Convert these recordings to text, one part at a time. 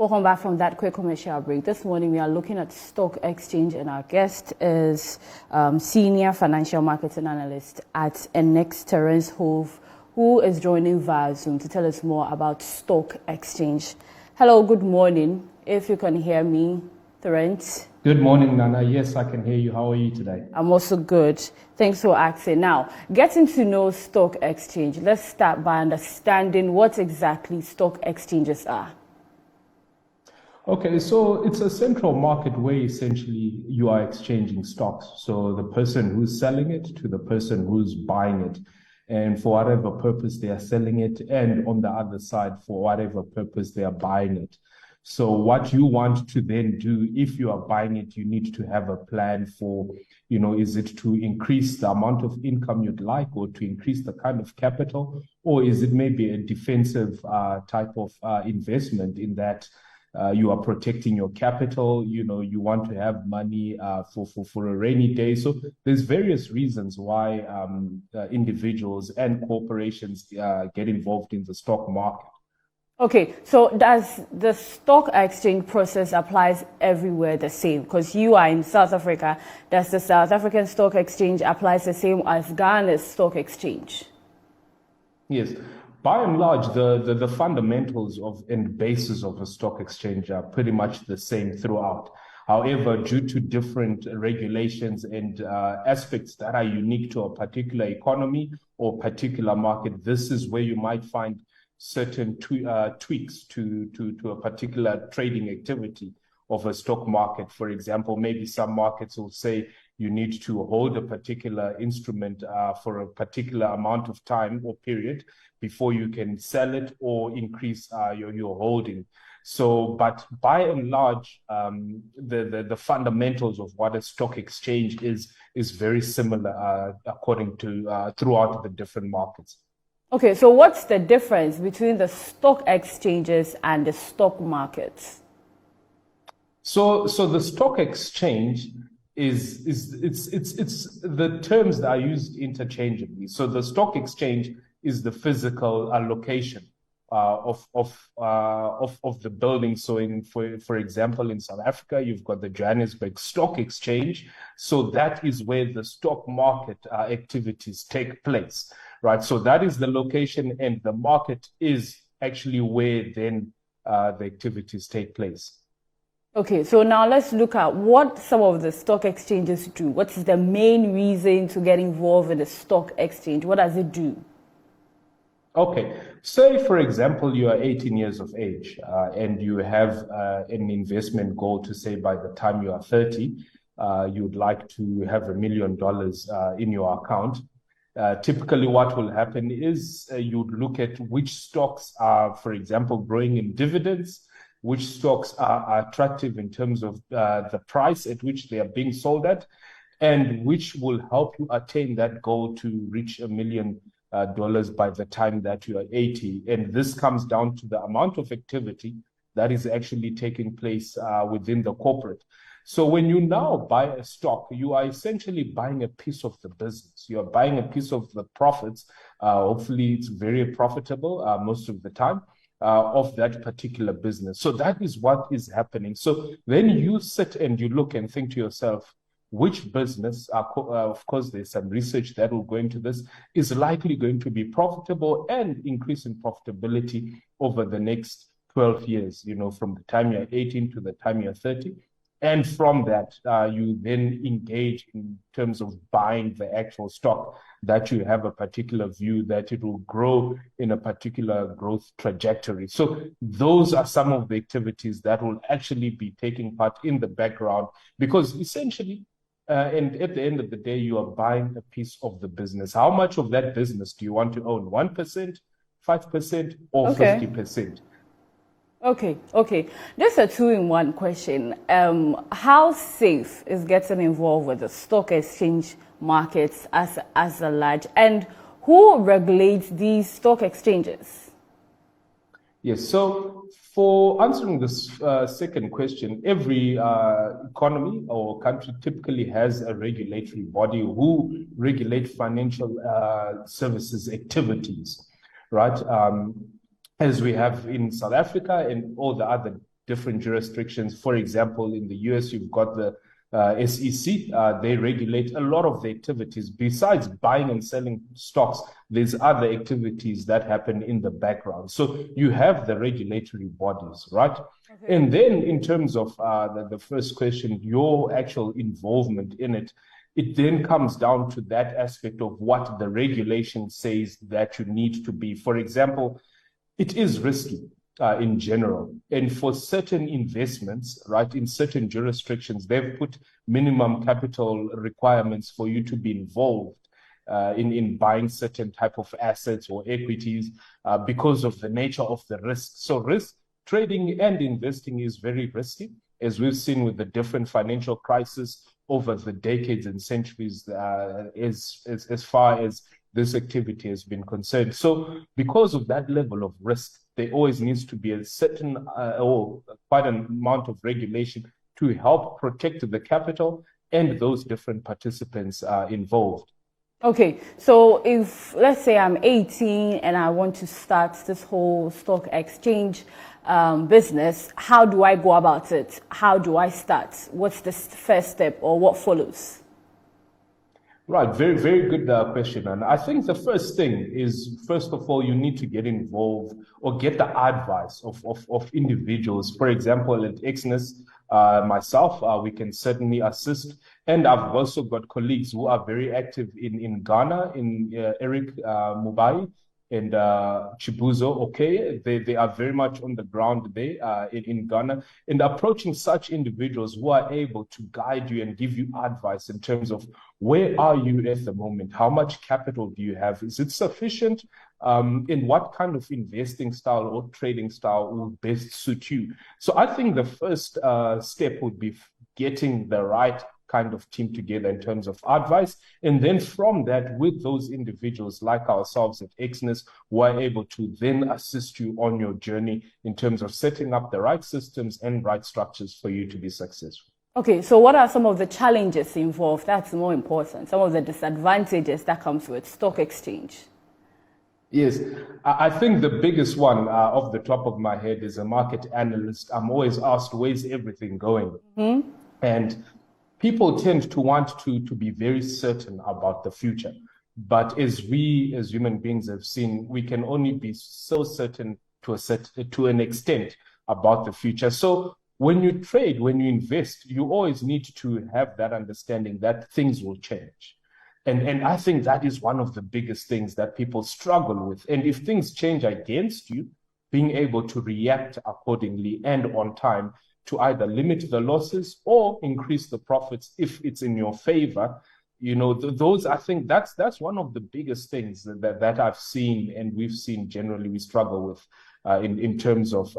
Welcome back from that quick commercial break. This morning we are looking at stock exchange, and our guest is Senior Financial Marketing Analyst at Exness, Terrence Hove, who is joining via Zoom to tell us more about stock exchange. Hello, good morning. If you can hear me, Terrence. Good morning, Nana. Yes, I can hear you. How are you today? I'm also good. Thanks for asking. Now, getting to know stock exchange, let's start by understanding what exactly stock exchanges are. Okay, so it's a central market where essentially you are exchanging stocks. So the person who's selling it to the person who's buying it, and for whatever purpose they are selling it, and on the other side, for whatever purpose they are buying it. So what you want to then do, if you are buying it, you need to have a plan for, is it to increase the amount of income you'd like, or to increase the kind of capital, or is it maybe a defensive type of investment in that you are protecting your capital, you want to have money for a rainy day. So there's various reasons why individuals and corporations get involved in the stock market. Okay, so does the stock exchange process applies everywhere the same? Because you are in South Africa. Does the South African stock exchange applies the same as Ghana's stock exchange? Yes. By and large, the fundamentals and basis of a stock exchange are pretty much the same throughout. However, due to different regulations and aspects that are unique to a particular economy or particular market, this is where you might find certain tweaks to a particular trading activity of a stock market. For example, maybe some markets will say you need to hold a particular instrument for a particular amount of time or period before you can sell it or increase your holding. So, but by and large, the fundamentals of what a stock exchange is very similar according to throughout the different markets. Okay, so what's the difference between the stock exchanges and the stock markets? So the stock exchange it's the terms that are used interchangeably. So the stock exchange is the physical location of the building. So for example, in South Africa, you've got the Johannesburg Stock Exchange. So that is where the stock market activities take place, right? So that is the location, and the market is actually where then the activities take place. Okay, so now let's look at what some of the stock exchanges do. What is the main reason to get involved in the stock exchange? What does it do? Okay, say for example, you are 18 years of age and you have an investment goal to say by the time you are 30, you'd like to have $1 million in your account. Typically what will happen is you'd look at which stocks are, for example, growing in dividends, which stocks are attractive in terms of the price at which they are being sold at, and which will help you attain that goal to reach $1 million by the time that you are 80. And this comes down to the amount of activity that is actually taking place within the corporate. So when you now buy a stock, you are essentially buying a piece of the business. You are buying a piece of the profits. Hopefully it's very profitable most of the time. Of that particular business. So that is what is happening. So then you sit and you look and think to yourself, which business, of course, there's some research that will go into this, is likely going to be profitable and increase in profitability over the next 12 years, from the time you're 18 to the time you're 30. And from that, you then engage in terms of buying the actual stock that you have a particular view that it will grow in a particular growth trajectory. So those are some of the activities that will actually be taking part in the background, because essentially, and at the end of the day, you are buying a piece of the business. How much of that business do you want to own? 1%, 5%, or 50%? Okay. Just a two-in-one question. How safe is getting involved with the stock exchange markets as a large, and who regulates these stock exchanges? Yes, so for answering this second question, every economy or country typically has a regulatory body who regulate financial services activities, right? As we have in South Africa and all the other different jurisdictions. For example, in the US, you've got the SEC. They regulate a lot of the activities. Besides buying and selling stocks, there's other activities that happen in the background. So you have the regulatory bodies, right? Okay. And then in terms of the first question, your actual involvement in it, it then comes down to that aspect of what the regulation says that you need to be. For example, it is risky in general. And for certain investments, right, in certain jurisdictions, they've put minimum capital requirements for you to be involved in buying certain type of assets or equities because of the nature of the risk. So risk trading and investing is very risky, as we've seen with the different financial crises over the decades and centuries as far as this activity has been concerned. So because of that level of risk, there always needs to be a certain or quite an amount of regulation to help protect the capital and those different participants involved. Okay, so if, let's say I'm 18 and I want to start this whole stock exchange business, how do I go about it? How do I start? What's the first step or what follows? Right, very, very good question. And I think the first thing is, first of all, you need to get involved or get the advice of individuals. For example, at Exness, myself, we can certainly assist. And I've also got colleagues who are very active in Ghana, in Eric Mubai and Chibuzo, okay, they are very much on the ground there in Ghana, and approaching such individuals who are able to guide you and give you advice in terms of where are you at the moment, how much capital do you have, is it sufficient, in what kind of investing style or trading style will best suit you. So I think the first step would be getting the right kind of team together in terms of advice. And then from that, with those individuals like ourselves at Exness, who are able to then assist you on your journey in terms of setting up the right systems and right structures for you to be successful. Okay, so what are some of the challenges involved? That's more important. Some of the disadvantages that comes with stock exchange. Yes, I think the biggest one off the top of my head is a market analyst. I'm always asked, where's everything going? Mm-hmm. And people tend to want to be very certain about the future. But as we, as human beings, have seen, we can only be so certain to an extent about the future. So when you trade, when you invest, you always need to have that understanding that things will change. And I think that is one of the biggest things that people struggle with. And if things change against you, being able to react accordingly and on time to either limit the losses or increase the profits if it's in your favor, you know, those, I think that's one of the biggest things that I've seen and we've seen generally we struggle with in terms of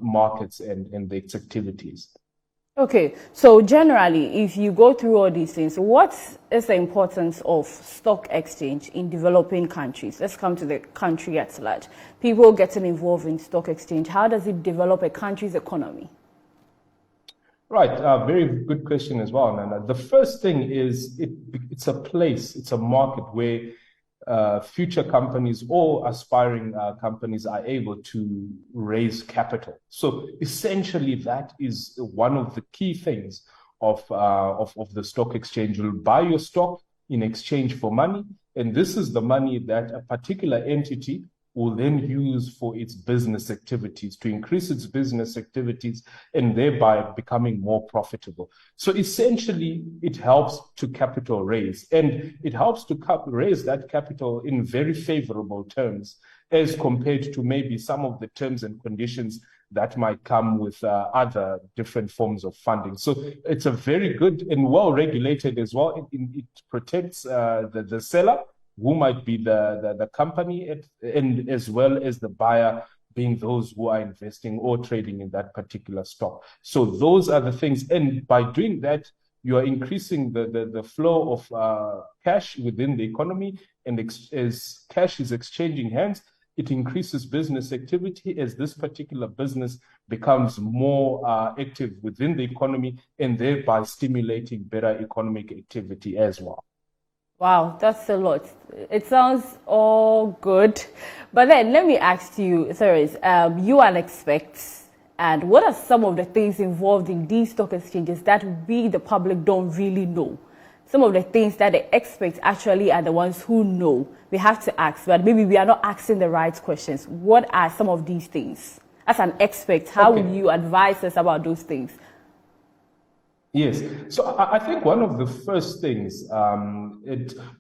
markets and its activities. Okay, so generally, if you go through all these things, what is the importance of stock exchange in developing countries? Let's come to the country at large. People getting involved in stock exchange, how does it develop a country's economy? Right, very good question as well, Nana. The first thing is it's a place, it's a market where future companies or aspiring companies are able to raise capital. So essentially, that is one of the key things of the stock exchange. You'll buy your stock in exchange for money, and this is the money that a particular entity will then use for its business activities, to increase its business activities and thereby becoming more profitable. So essentially, it helps to capital raise, and it helps to raise that capital in very favorable terms as compared to maybe some of the terms and conditions that might come with other different forms of funding. So it's a very good and well-regulated as well. It protects the seller, who might be the company, and as well as the buyer being those who are investing or trading in that particular stock. So those are the things. And by doing that, you are increasing the flow of cash within the economy. And as cash is exchanging hands, it increases business activity as this particular business becomes more active within the economy and thereby stimulating better economic activity as well. Wow, that's a lot. It sounds all good. But then let me ask you, Terrence, you are an expert And what are some of the things involved in these stock exchanges that we, the public, don't really know? Some of the things that the experts actually are the ones who know. We have to ask, but maybe we are not asking the right questions. What are some of these things? As an expert, how would you advise us about those things? Yes, so I think one of the first things,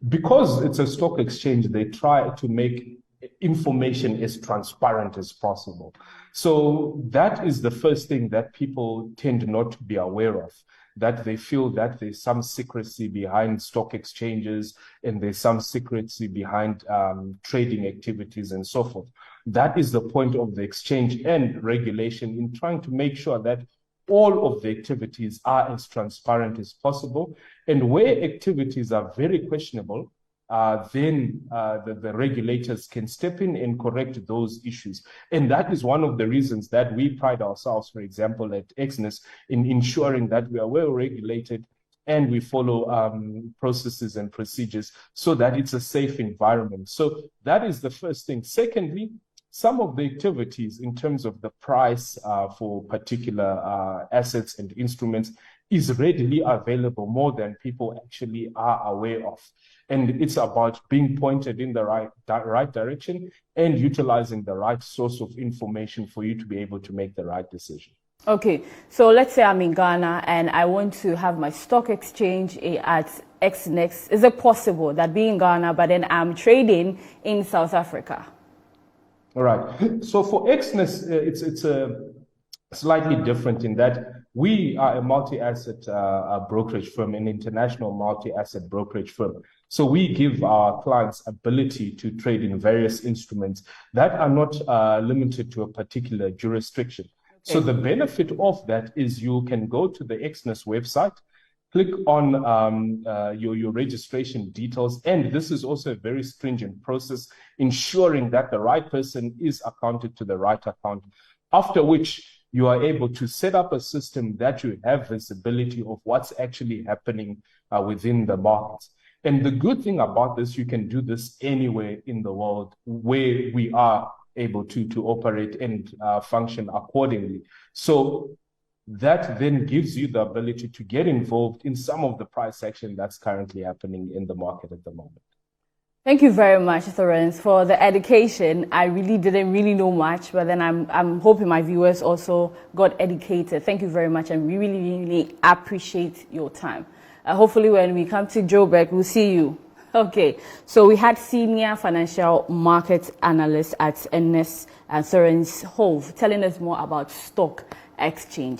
because it's a stock exchange, they try to make information as transparent as possible. So that is the first thing that people tend not to be aware of, that they feel that there's some secrecy behind stock exchanges and there's some secrecy behind trading activities and so forth. That is the point of the exchange and regulation in trying to make sure that all of the activities are as transparent as possible. And where activities are very questionable, then the regulators can step in and correct those issues. And that is one of the reasons that we pride ourselves, for example, at Exness, in ensuring that we are well regulated and we follow processes and procedures so that it's a safe environment. So that is the first thing. Secondly, some of the activities in terms of the price for particular assets and instruments is readily available, more than people actually are aware of. And it's about being pointed in the right direction and utilizing the right source of information for you to be able to make the right decision. Okay, so let's say I'm in Ghana and I want to have my stock exchange at Exness. Is it possible that being in Ghana, but then I'm trading in South Africa? All right. So for Exness, it's a slightly different in that we are a multi-asset brokerage firm, an international multi-asset brokerage firm. So we give our clients ability to trade in various instruments that are not limited to a particular jurisdiction. Okay. So the benefit of that is you can go to the Exness website, click on your registration details, and this is also a very stringent process, ensuring that the right person is accounted to the right account, after which you are able to set up a system that you have visibility of what's actually happening within the markets. And the good thing about this, you can do this anywhere in the world where we are able to operate and function accordingly. So that then gives you the ability to get involved in some of the price action that's currently happening in the market at the moment. Thank you very much, Terrence, for the education. I really didn't know much, but then I'm hoping my viewers also got educated. Thank you very much, and we really appreciate your time. Hopefully when we come to Joburg, we'll see you. Okay, so we had Senior Financial Market Analyst at Exness, Terrence Hove, telling us more about stock exchange.